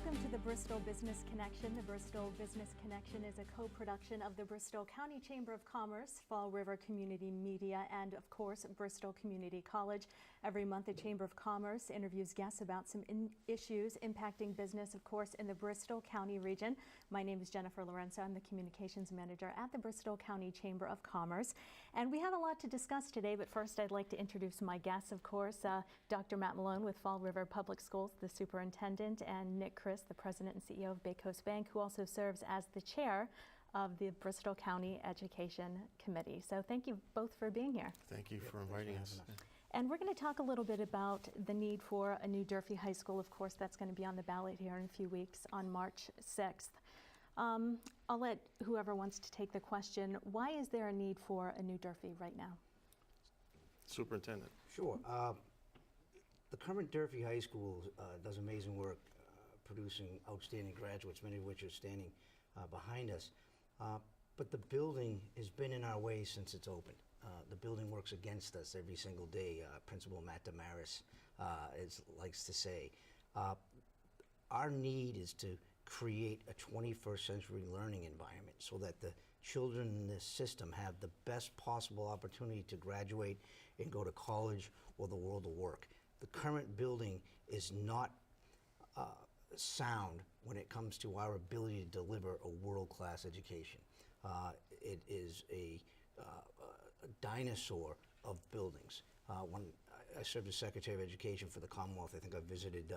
Welcome to the Bristol Business Connection. The Bristol Business Connection is a co-production of the Bristol County Chamber of Commerce, Fall River Community Media, and of course, Bristol Community College. Every month, the Chamber of Commerce interviews guests about some issues impacting business, of course, in the Bristol County region. My name is Jennifer Lorenzo. I'm the Communications Manager at the Bristol County Chamber of Commerce. And we have a lot to discuss today, but first I'd like to introduce my guests, of course, Dr. Matt Malone with Fall River Public Schools, the Superintendent, and Nick Chris, the President and CEO of Bay Coast Bank, who also serves as the Chair of the Bristol County Education Committee. So thank you both for being here. Thank you for inviting us. And we're going to talk a little bit about the need for a new Durfee High School. Of course, that's going to be on the ballot here in a few weeks on March 6th. I'll let whoever wants to take the question. Why is there a need for a new Durfee right now? Superintendent. Sure. The current Durfee High School does amazing work producing outstanding graduates, many of which are standing behind us. But the building has been in our way since it's opened. The building works against us every single day. Principal Matt Damaris likes to say. Our need is to create a 21st century learning environment so that the children in this system have the best possible opportunity to graduate and go to college or the world of work. The current building is not sound when it comes to our ability to deliver a world-class education. It is a dinosaur of buildings. When I served as Secretary of Education for the Commonwealth, I think I visited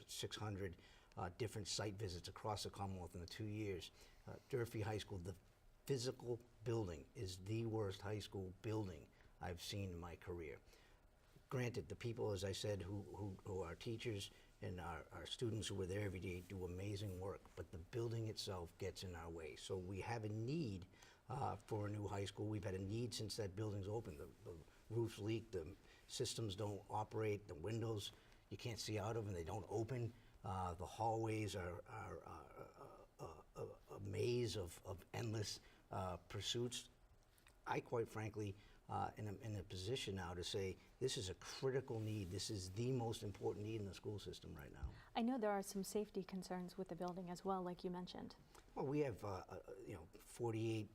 600 different site visits across the Commonwealth in the 2 years. Durfee High School, the physical building, is the worst high school building I've seen in my career. Granted, the people, as I said, who are teachers and our students who are there every day do amazing work, but the building itself gets in our way. So we have a need for a new high school. We've had a need since that building's open. The roofs leak, the systems don't operate, the windows you can't see out of and they don't open. The hallways are a maze of endless pursuits. I quite frankly in a position now to say this is a critical need. This is the most important need in the school system right now. I know there are some safety concerns with the building as well, like you mentioned. Well, we have 48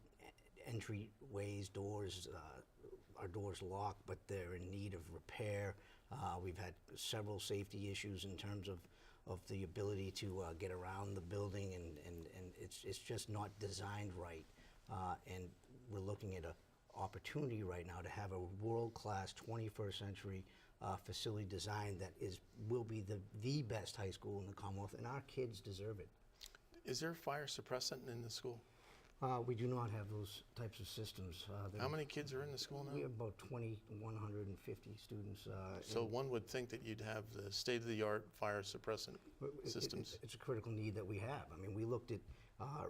entryways, doors. Our doors lock, but they're in need of repair. We've had several safety issues in terms of the ability to get around the building, and it's just not designed right. And we're looking at a opportunity right now to have a world-class 21st century facility design that will be the best high school in the Commonwealth, and our kids deserve it. Is there fire suppressant in the school? We do not have those types of systems. How many kids are in the school now? We have about 2,150 students. So one would think that you'd have the state-of-the-art fire suppressant systems. It's a critical need that we have. I mean, we looked at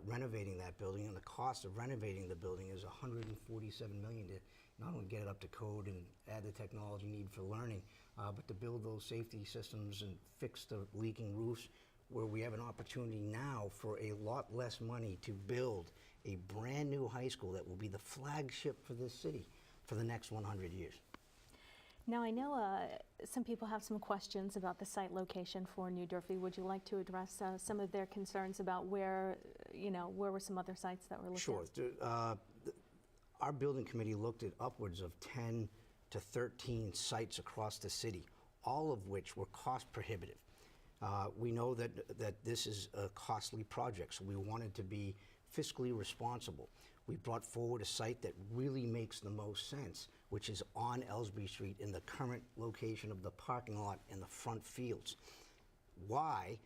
renovating that building, and the cost of renovating the building is $147 million to not only get it up to code and add the technology need for learning, but to build those safety systems and fix the leaking roofs, where we have an opportunity now for a lot less money to build a brand new high school that will be the flagship for this city for the next 100 years. Now, I know some people have some questions about the site location for New Durfee. Would you like to address some of their concerns about where were some other sites that were looked Sure. at? Our building committee looked at upwards of 10 to 13 sites across the city, all of which were cost prohibitive. We know that this is a costly project, so we wanted to be fiscally responsible. We brought forward a site that really makes the most sense, which is on Ellsbury Street in the current location of the parking lot and the front fields. Why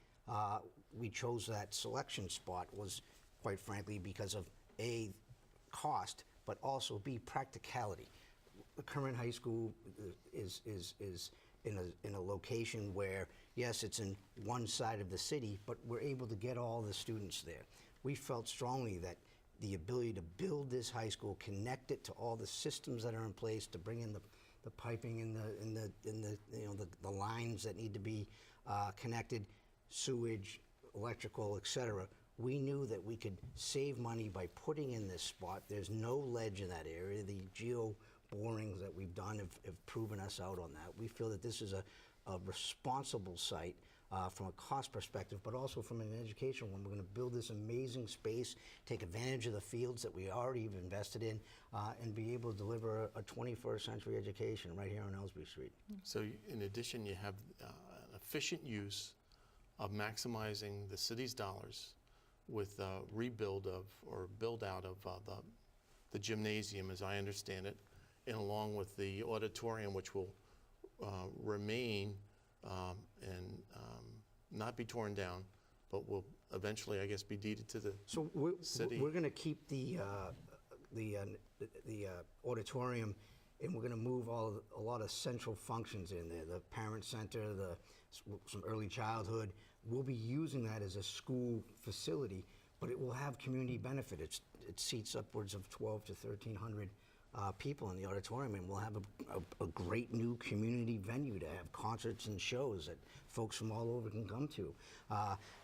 we chose that selection spot was, quite frankly, because of A, cost, but also B, practicality. The current high school is in a location where, yes, it's in one side of the city, but we're able to get all the students there. We felt strongly that the ability to build this high school, connect it to all the systems that are in place, to bring in the piping and the lines that need to be connected, sewage, electrical, etc. We knew that we could save money by putting in this spot. There's no ledge in that area. The geo borings that we've done have proven us out on that. We feel that this is a responsible site from a cost perspective, but also from an educational one. We're going to build this amazing space, take advantage of the fields that we already have invested in, and be able to deliver a 21st century education right here on Ellsby Street. So in addition, you have an efficient use of maximizing the city's dollars with rebuild of or build out of the gymnasium, as I understand it, and along with the auditorium, which will remain and not be torn down, but will eventually, I guess, be deeded to the city. We're going to keep the auditorium, and we're going to move a lot of central functions in there. The parent center, some early childhood. We'll be using that as a school facility, but it will have community benefit. It seats upwards of 12 to 1,300 people in the auditorium, and we'll have a great new community venue to have concerts and shows that folks from all over can come to.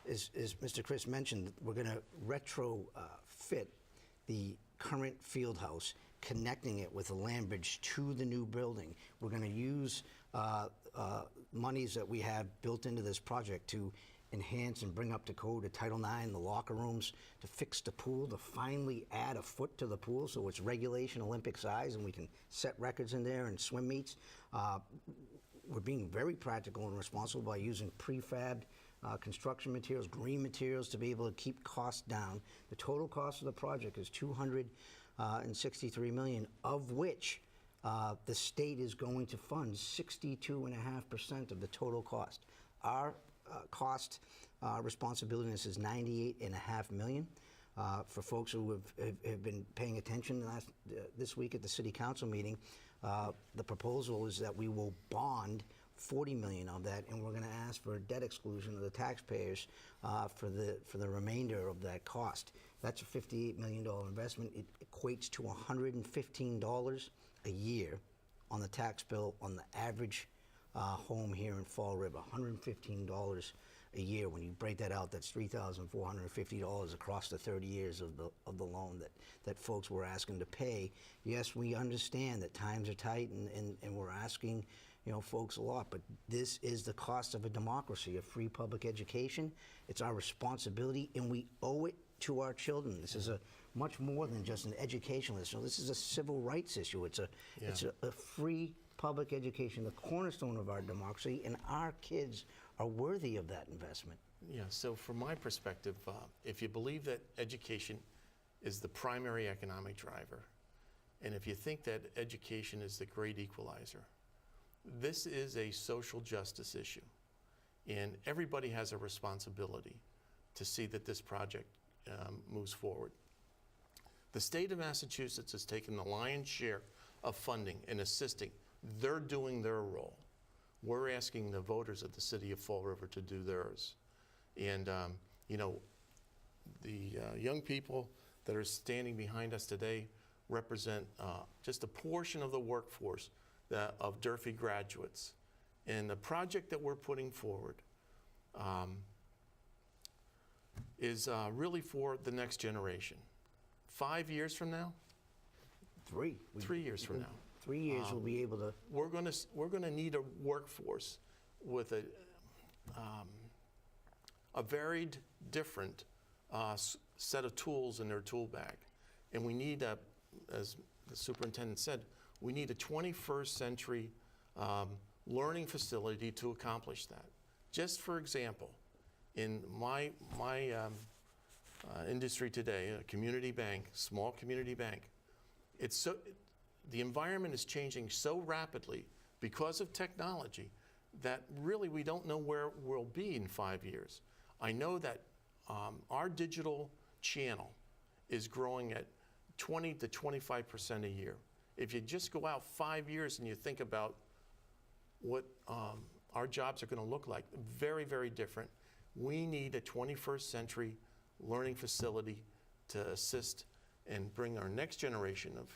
As Mr. Chris mentioned, we're going to retrofit the current field house, connecting it with a land bridge to the new building. We're going to use monies that we have built into this project to enhance and bring up to code to Title IX, the locker rooms, to fix the pool, to finally add a foot to the pool so it's regulation Olympic size and we can set records in there and swim meets. We're being very practical and responsible by using prefabbed construction materials, green materials to be able to keep costs down. The total cost of the project is $263 million, of which the state is going to fund 62.5% of the total cost. Our cost responsibility in this is $98.5 million. For folks who have been paying attention this week at the City Council meeting, the proposal is that we will bond $40 million of that, and we're going to ask for a debt exclusion of the taxpayers for the remainder of that cost. That's a $58 million investment. It equates to $115 a year on the tax bill on the average home here in Fall River. $115 a year. When you break that out, that's $3,450 across the 30 years of the loan that folks were asking to pay. Yes, we understand that times are tight and we're asking folks a lot, but this is the cost of a democracy, of free public education. It's our responsibility, and we owe it to our children. This is a much more than just an educational issue. This is a civil rights issue. It's a free public education, the cornerstone of our democracy, and our kids are worthy of that investment. Yeah, so from my perspective, if you believe that education is the primary economic driver, and if you think that education is the great equalizer, this is a social justice issue, and everybody has a responsibility to see that this project moves forward. The state of Massachusetts has taken the lion's share of funding and assisting. They're doing their role. We're asking the voters of the city of Fall River to do theirs. And, the young people that are standing behind us today represent just a portion of the workforce of Durfee graduates. And the project that we're putting forward is really for the next generation. 5 years from now? 3 years from now. 3 years we'll be able to. We're going to need a workforce with a varied, different set of tools in their tool bag, and we need as the superintendent said, we need a 21st century learning facility to accomplish that. Just for example, in my industry today, a community bank, small community bank, the environment is changing so rapidly because of technology that really we don't know where we'll be in 5 years. I know that our digital channel is growing at 20 to 25% a year. If you just go out 5 years and you think about what our jobs are going to look like, very, very different. We need a 21st century learning facility to assist and bring our next generation of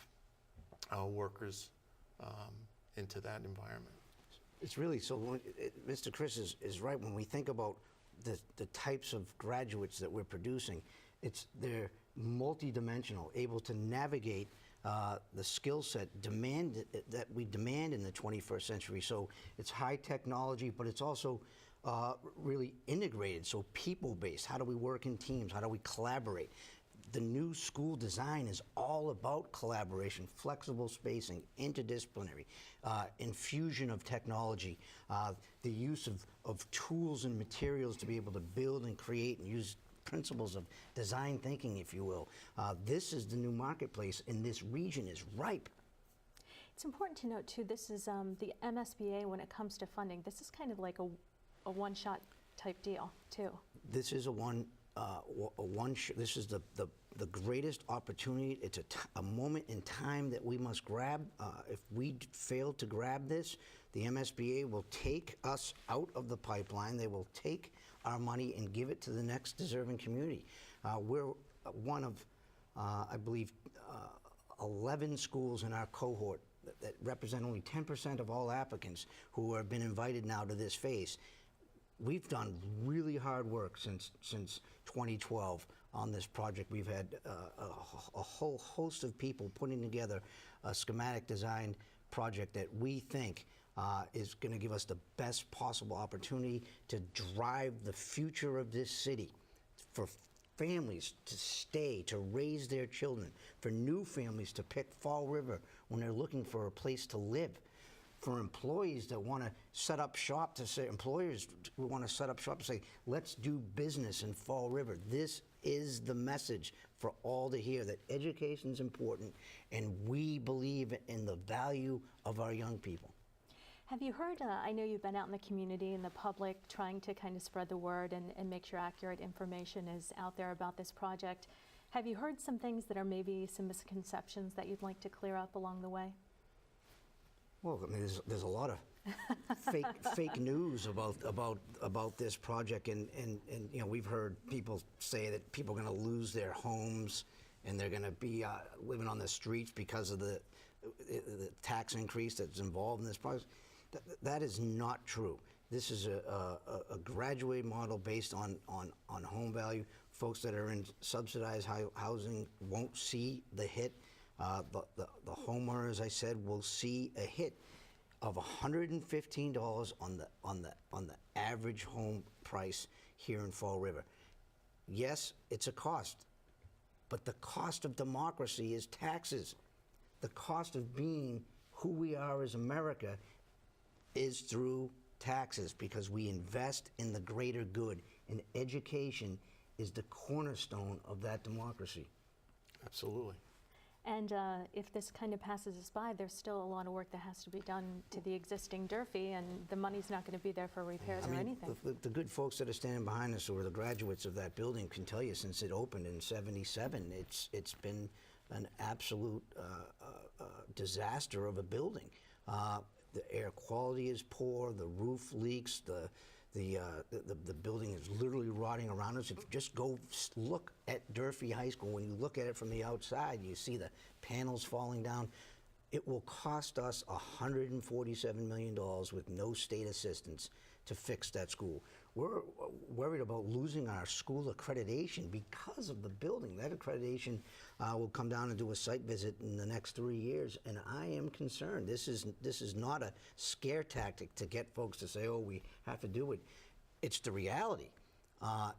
workers into that environment. It's really, so Mr. Chris is right. When we think about the types of graduates that we're producing, they're multidimensional, able to navigate the skill set that we demand in the 21st century. So it's high technology, but it's also really integrated, so people-based. How do we work in teams? How do we collaborate? The new school design is all about collaboration, flexible spacing, interdisciplinary, infusion of technology, the use of tools and materials to be able to build and create and use principles of design thinking, if you will. This is the new marketplace, and this region is ripe. It's important to note, too, this is the MSBA, when it comes to funding, this is kind of like a one-shot type deal, too. This is this is the greatest opportunity. It's a moment in time that we must grab. If we fail to grab this, the MSBA will take us out of the pipeline. They will take our money and give it to the next deserving community. We're one of, I believe, 11 schools in our cohort that represent only 10% of all applicants who have been invited now to this phase. We've done really hard work since 2012 on this project. We've had a whole host of people putting together a schematic design project that we think is going to give us the best possible opportunity to drive the future of this city, for families to stay, to raise their children, for new families to pick Fall River when they're looking for a place to live, for employees that want to set up shop to say, employers who want to set up shop to say, let's do business in Fall River. This is the message for all to hear, that education is important, and we believe in the value of our young people. Have you heard, I know you've been out in the community and the public trying to kind of spread the word and make sure accurate information is out there about this project. Have you heard some things that are maybe some misconceptions that you'd like to clear up along the way? Well, I mean, there's a lot of fake news about this project, and you know, we've heard people say that people are going to lose their homes and they're going to be living on the streets because of the tax increase that's involved in this project. That is not true. This is a graduated model based on home value. Folks that are in subsidized housing won't see the hit. The homeowner, as I said, will see a hit of $115 on the average home price here in Fall River. Yes, it's a cost, but the cost of democracy is taxes. The cost of being who we are as America is through taxes, because we invest in the greater good, and education is the cornerstone of that democracy. Absolutely. And if this kind of passes us by, there's still a lot of work that has to be done to the existing Durfee, and the money's not going to be there for repairs or anything. The good folks that are standing behind us, or the graduates of that building, can tell you since it opened in '77, it's been an absolute disaster of a building. The air quality is poor, the roof leaks, the building is literally rotting around us. If you just go look at Durfee High School, when you look at it from the outside, you see the panels falling down. It will cost us $147 million with no state assistance to fix that school. We're worried about losing our school accreditation because of the building. That accreditation will come down and do a site visit in the next 3 years, and I am concerned. This is not a scare tactic to get folks to say, oh, we have to do it. It's the reality.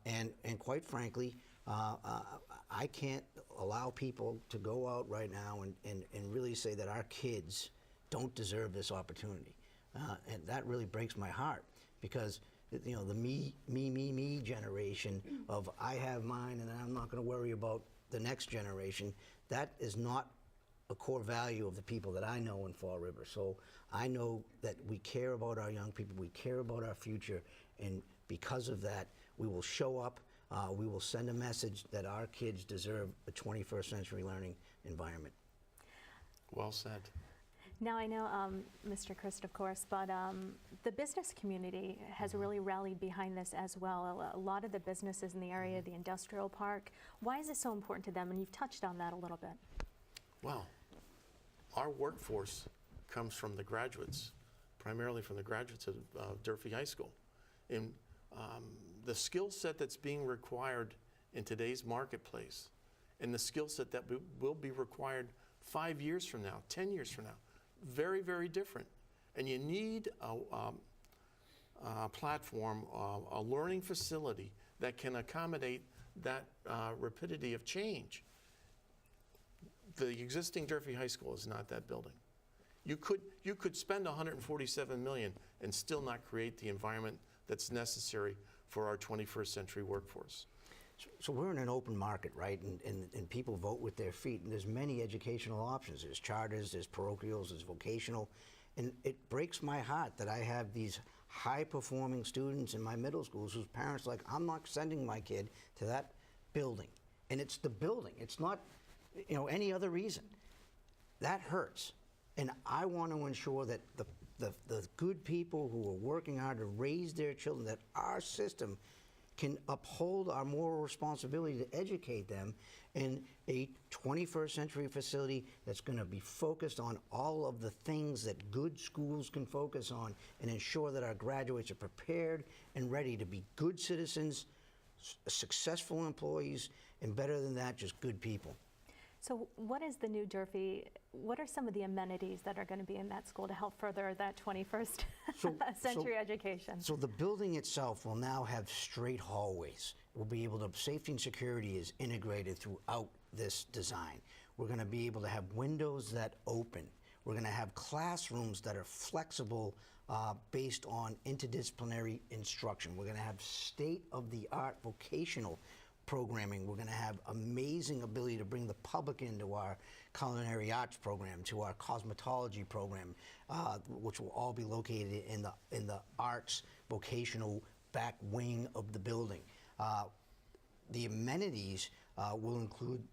And quite frankly, I can't allow people to go out right now and really say that our kids don't deserve this opportunity. And that really breaks my heart, because you know, the me generation of I have mine and I'm not going to worry about the next generation, that is not a core value of the people that I know in Fall River. So I know that we care about our young people, we care about our future, and because of that, we will show up, we will send a message that our kids deserve a 21st century learning environment. Well said. Now I know, Mr. Christ, of course, but the business community has really rallied behind this as well. A lot of the businesses in the area, the industrial park, why is it so important to them? And you've touched on that a little bit. Well, our workforce comes from the graduates, primarily from the graduates of Durfee High School. And the skill set that's being required in today's marketplace, and the skill set that will be required 5 years from now, 10 years from now, very, very different. And you need platform, a learning facility that can accommodate that rapidity of change. The existing Durfee High School is not that building. You could spend $147 million and still not create the environment that's necessary for our 21st century workforce. So we're in an open market, right? And people vote with their feet, and there's many educational options. There's charters, there's parochials, there's vocational. And it breaks my heart that I have these high-performing students in my middle schools whose parents are like, I'm not sending my kid to that building. And it's the building. It's not, any other reason. That hurts. And I want to ensure that the good people who are working hard to raise their children, that our system can uphold our moral responsibility to educate them in a 21st century facility that's going to be focused on all of the things that good schools can focus on, and ensure that our graduates are prepared and ready to be good citizens, successful employees, and better than that, just good people. So what is the new Durfee, what are some of the amenities that are going to be in that school to help further that 21st century education? So the building itself will now have straight hallways. We'll be able to, safety and security is integrated throughout this design. We're going to be able to have windows that open. We're going to have classrooms that are flexible based on interdisciplinary instruction. We're going to have state-of-the-art vocational programming. We're going to have amazing ability to bring the public into our culinary arts program, to our cosmetology program, which will all be located in the arts vocational back wing of the building. The amenities will include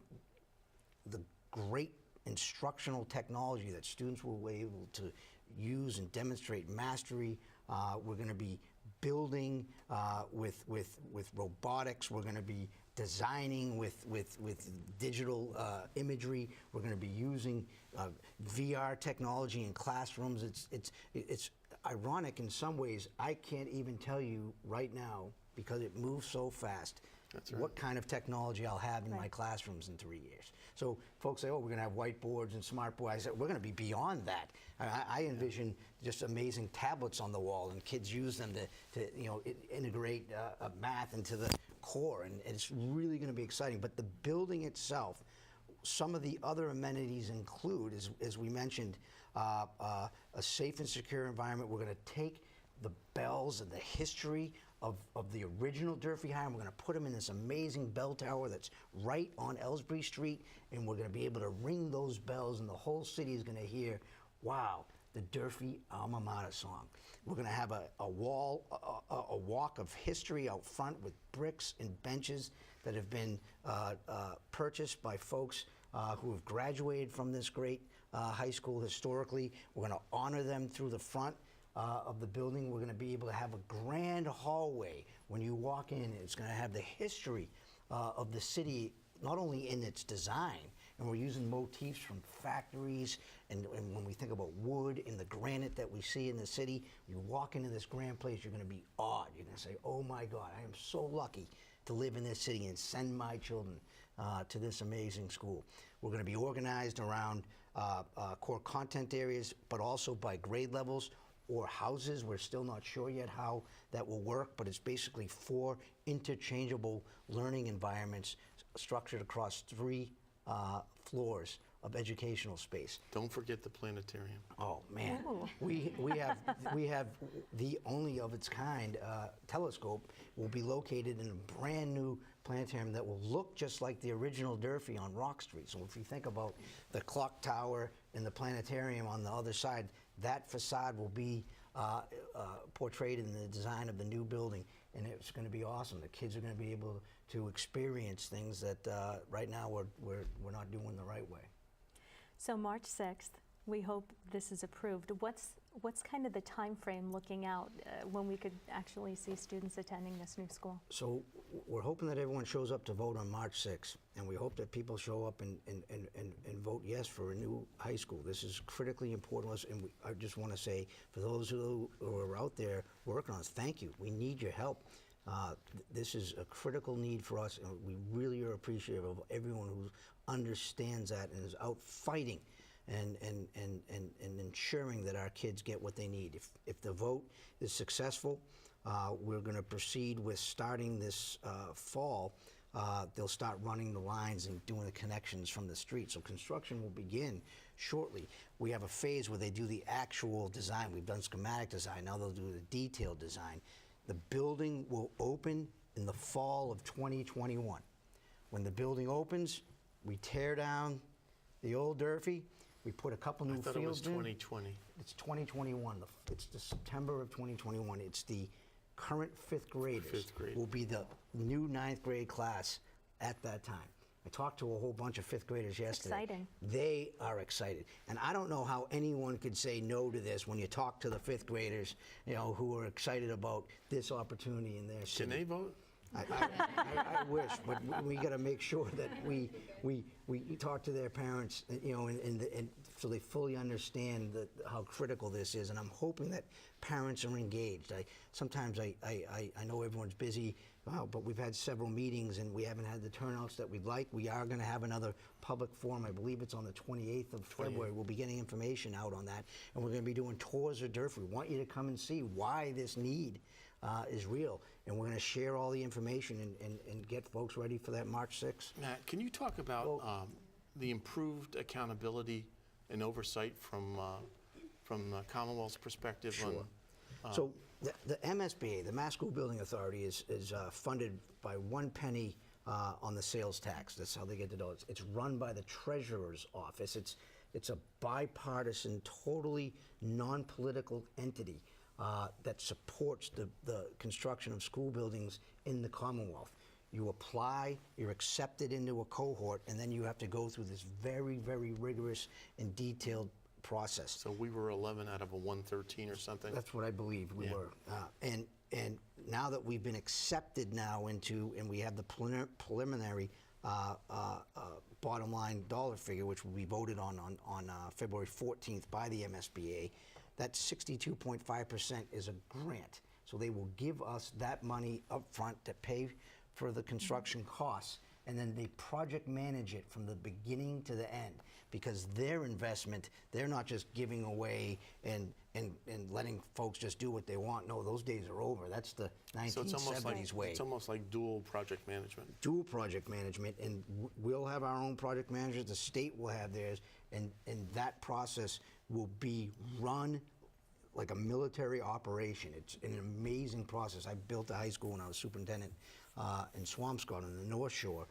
the great instructional technology that students will be able to use and demonstrate mastery. We're going to be building with robotics. We're going to be designing with digital imagery. We're going to be using VR technology in classrooms. It's ironic in some ways. I can't even tell you right now, because it moves so fast, what kind of technology I'll have in my classrooms in 3 years. So folks say, oh, we're going to have whiteboards and smart boards. I said, we're going to be beyond that. I envision just amazing tablets on the wall, and kids use them to integrate math into the core, and it's really going to be exciting. But the building itself, some of the other amenities include, as we mentioned, a safe and secure environment. We're going to take the bells and the history of the original Durfee High, and we're going to put them in this amazing bell tower that's right on Ellsbury Street, and we're going to be able to ring those bells, and the whole city is going to hear, wow, the Durfee alma mater song. We're going to have a walk of history out front with bricks and benches that have been purchased by folks who have graduated from this great high school historically. We're going to honor them through the front of the building. We're going to be able to have a grand hallway. When you walk in, it's going to have the history of the city, not only in its design, and we're using motifs from factories, and when we think about wood and the granite that we see in the city, you walk into this grand place, you're going to be awed. You're going to say, oh my God, I am so lucky to live in this city and send my children to this amazing school. We're going to be organized around core content areas, but also by grade levels or houses. We're still not sure yet how that will work, but it's basically 4 interchangeable learning environments structured across 3 floors of educational space. Don't forget the planetarium. Oh man, Ooh. we have the only of its kind telescope. Will be located in a brand new planetarium that will look just like the original Durfee on Rock Street. So if you think about the clock tower and the planetarium on the other side, that facade will be portrayed in the design of the new building, and it's going to be awesome. The kids are going to be able to experience things that right now we're not doing the right way. So March 6th, we hope this is approved. What's kind of the time frame looking out when we could actually see students attending this new school? So we're hoping that everyone shows up to vote on March 6th, and we hope that people show up and vote yes for a new high school. This is critically important to us, and I just want to say, for those who are out there working on this, thank you. We need your help. This is a critical need for us, and we really are appreciative of everyone who understands that and is out fighting and ensuring that our kids get what they need. If the vote is successful, we're going to proceed with starting this fall. They'll start running the lines and doing the connections from the street. So construction will begin shortly. We have a phase where they do the actual design. We've done schematic design. Now they'll do the detailed design. The building will open in the fall of 2021. When the building opens, we tear down the old Durfee. We put a couple new I thought fields it was in. 2020. It's 2021. It's the September of 2021. It's the current fifth graders. Fifth grade. Will be the new ninth grade class at that time. I talked to a whole bunch of fifth graders yesterday. Exciting. They are excited. And I don't know how anyone could say no to this when you talk to the fifth graders, who are excited about this opportunity in their city. Can they vote? I wish, but we got to make sure that we talk to their parents, and so they fully understand how critical this is. And I'm hoping that parents are engaged. Sometimes I know everyone's busy, but we've had several meetings and we haven't had the turnouts that we'd like. We are going to have another public forum. I believe it's on the 28th of February. We'll be getting information out on that, and we're going to be doing tours of Durfee. We want you to come and see why this need is real, and we're going to share all the information and get folks ready for that March 6th. Matt, can you talk about the improved accountability and oversight from the Commonwealth's perspective? Sure. So the MSBA, the Mass School Building Authority, is funded by 1 penny on the sales tax. That's how they get the dollars. It's run by the Treasurer's Office. It's a bipartisan, totally non-political entity that supports the construction of school buildings in the Commonwealth. You apply, you're accepted into a cohort, and then you have to go through this very, very rigorous and detailed process. So we were 11 out of a 113 or something? That's what I believe we were. And now that we've been accepted now into, and we have the preliminary bottom line dollar figure, which will be voted on February 14th by the MSBA, that 62.5% is a grant. So they will give us that money up front to pay for the construction costs, and then they project manage it from the beginning to the end, because their investment, they're not just giving away and letting folks just do what they want. No, those days are over. That's the 1970s way. It's almost like dual project management. Dual project management, and we'll have our own project managers, the state will have theirs, and that process will be run like a military operation. It's an amazing process. I built a high school when I was superintendent in Swampscott on the North Shore,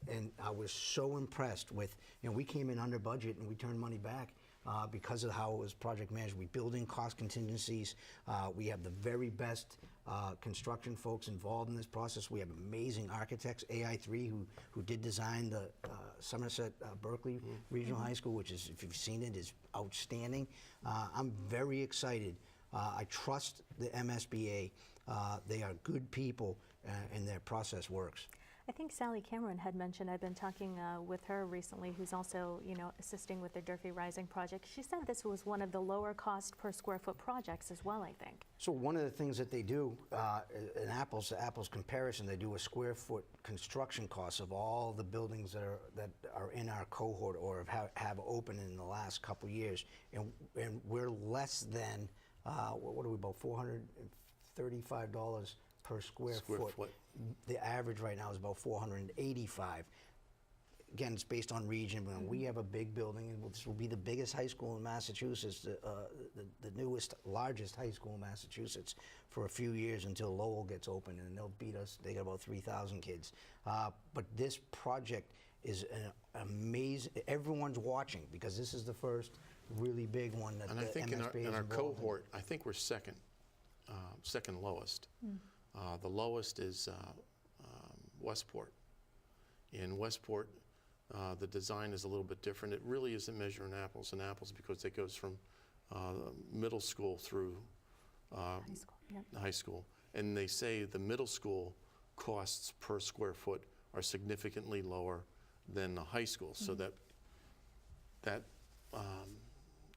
and I was so impressed with, we came in under budget and we turned money back because of how it was project managed. We build in cost contingencies. We have the very best construction folks involved in this process. We have amazing architects, AI3, who did design the Somerset Berkeley Regional High School, which is, if you've seen it, is outstanding. I'm very excited. I trust the MSBA. They are good people, and their process works. I think Sally Cameron had mentioned, I've been talking with her recently, who's also, assisting with the Durfee Rising project. She said this was one of the lower cost per square foot projects as well, I think. So one of the things that they do, in apples to apples comparison, they do a square foot construction cost of all the buildings that are in our cohort or have opened in the last couple of years, and we're less than, what are we, about $435 per square foot. The average right now is about $485. Again, it's based on region. We have a big building, and this will be the biggest high school in Massachusetts, the newest, largest high school in Massachusetts for a few years until Lowell gets open, and they'll beat us. They got about 3,000 kids. But this project is an amazing. Everyone's watching because this is the first really big one that and the I think MSBA in our is cohort, I think we're second lowest. The lowest is Westport. In Westport, the design is a little bit different. It really isn't measuring apples and apples because it goes from middle school through high school. And they say the middle school costs per square foot are significantly lower than the high school, so that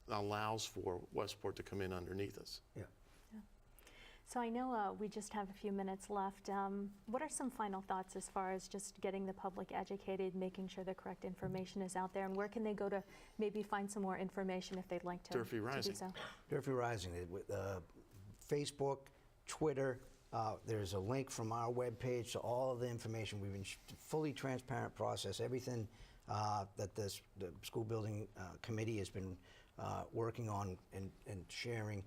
allows for Westport to come in underneath us. Yeah. So I know we just have a few minutes left. What are some final thoughts as far as just getting the public educated, making sure the correct information is out there, and where can they go to maybe find some more information if they'd like to, Durfee Rising. do so? Durfee Rising, with Facebook, Twitter. There's a link from our webpage to all of the information. We've been fully transparent process. Everything that the school building committee has been working on and sharing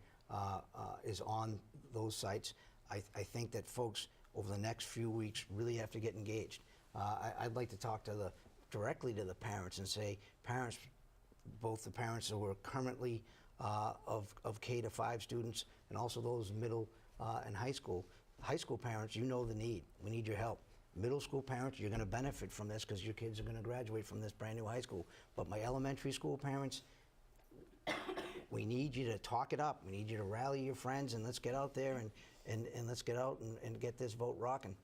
is on those sites. I think that folks over the next few weeks really have to get engaged. I'd like to talk directly to the parents and say, parents, both the parents who are currently of K to 5 students and also those middle and high school. High school parents, you know the need. We need your help. Middle school parents, you're going to benefit from this because your kids are going to graduate from this brand new high school. But my elementary school parents, we need you to talk it up. We need you to rally your friends and let's get out there and let's get out and get this vote rocking.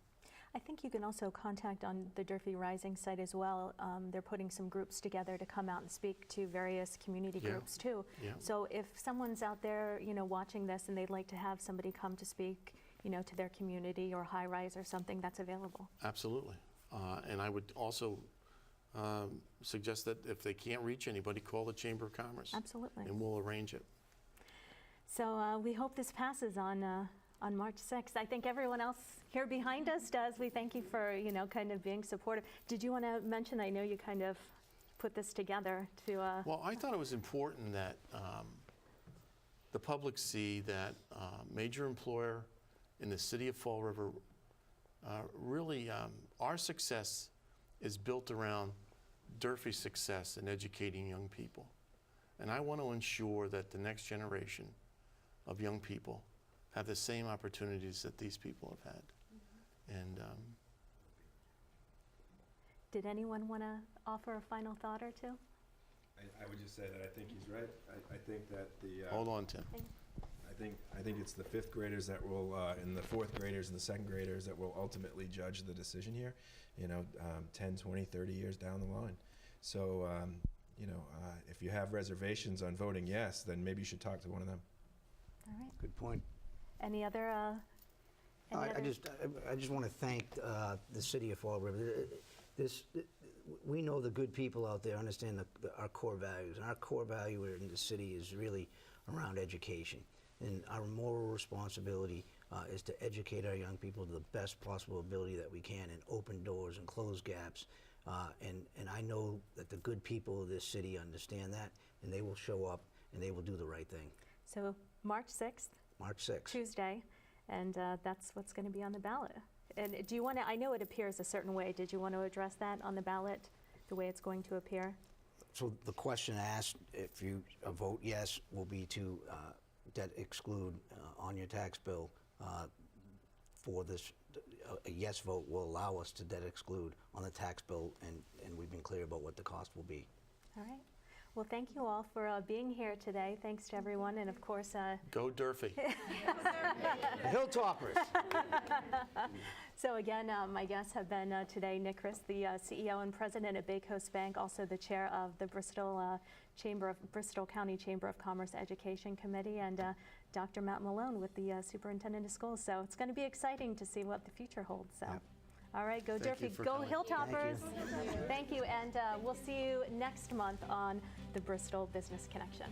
I think you can also contact on the Durfee Rising site as well. They're putting some groups together to come out and speak to various community groups too. Yeah. So if someone's out there, watching this and they'd like to have somebody come to speak, to their community or high rise or something, that's available. Absolutely. And I would also suggest that if they can't reach anybody, call the Chamber of Commerce. Absolutely. And we'll arrange it. So we hope this passes on March 6th. I think everyone else here behind us does. We thank you for, kind of being supportive. Did you want to mention, I know you kind of put this together to... Well, I thought it was important that the public see that major employer in the city of Fall River, really our success is built around Durfee's success in educating young people. And I want to ensure that the next generation of young people have the same opportunities that these people have had. And did anyone want to offer a final thought or two? I would just say that I think he's right. I think that the hold on, Tim. I think it's the 5th graders that will and the 4th graders and the 2nd graders that will ultimately judge the decision here. 10, 20, 30 years down the line. So if you have reservations on voting yes, then maybe you should talk to one of them. All right. Good point. Any other? I just want to thank the city of Fall River. We know the good people out there understand our core values, and our core value in the city is really around education. And our moral responsibility is to educate our young people to the best possible ability that we can and open doors and close gaps. And I know that the good people of this city understand that, and they will show up and they will do the right thing. So March 6th. March 6th. Tuesday, and that's what's going to be on the ballot. And do you want to, I know it appears a certain way, did you want to address that on the ballot, the way it's going to appear? So the question asked, if you vote yes, will be to debt exclude on your tax bill for this. A yes vote will allow us to debt exclude on the tax bill, and we've been clear about what the cost will be. All right. Well, thank you all for being here today. Thanks to everyone, and of course... Go Durfee. Hilltoppers. So again, my guests have been today Nick Chris, the CEO and president at Bay Coast Bank, also the chair of the Bristol County Chamber of Commerce Education Committee, and Dr. Matt Malone with the superintendent of schools. So it's going to be exciting to see what the future holds. So. Yep. All right, go Thank Durfee, you for go coming. Hilltoppers. Thank you, and we'll see you next month on the Bristol Business Connection.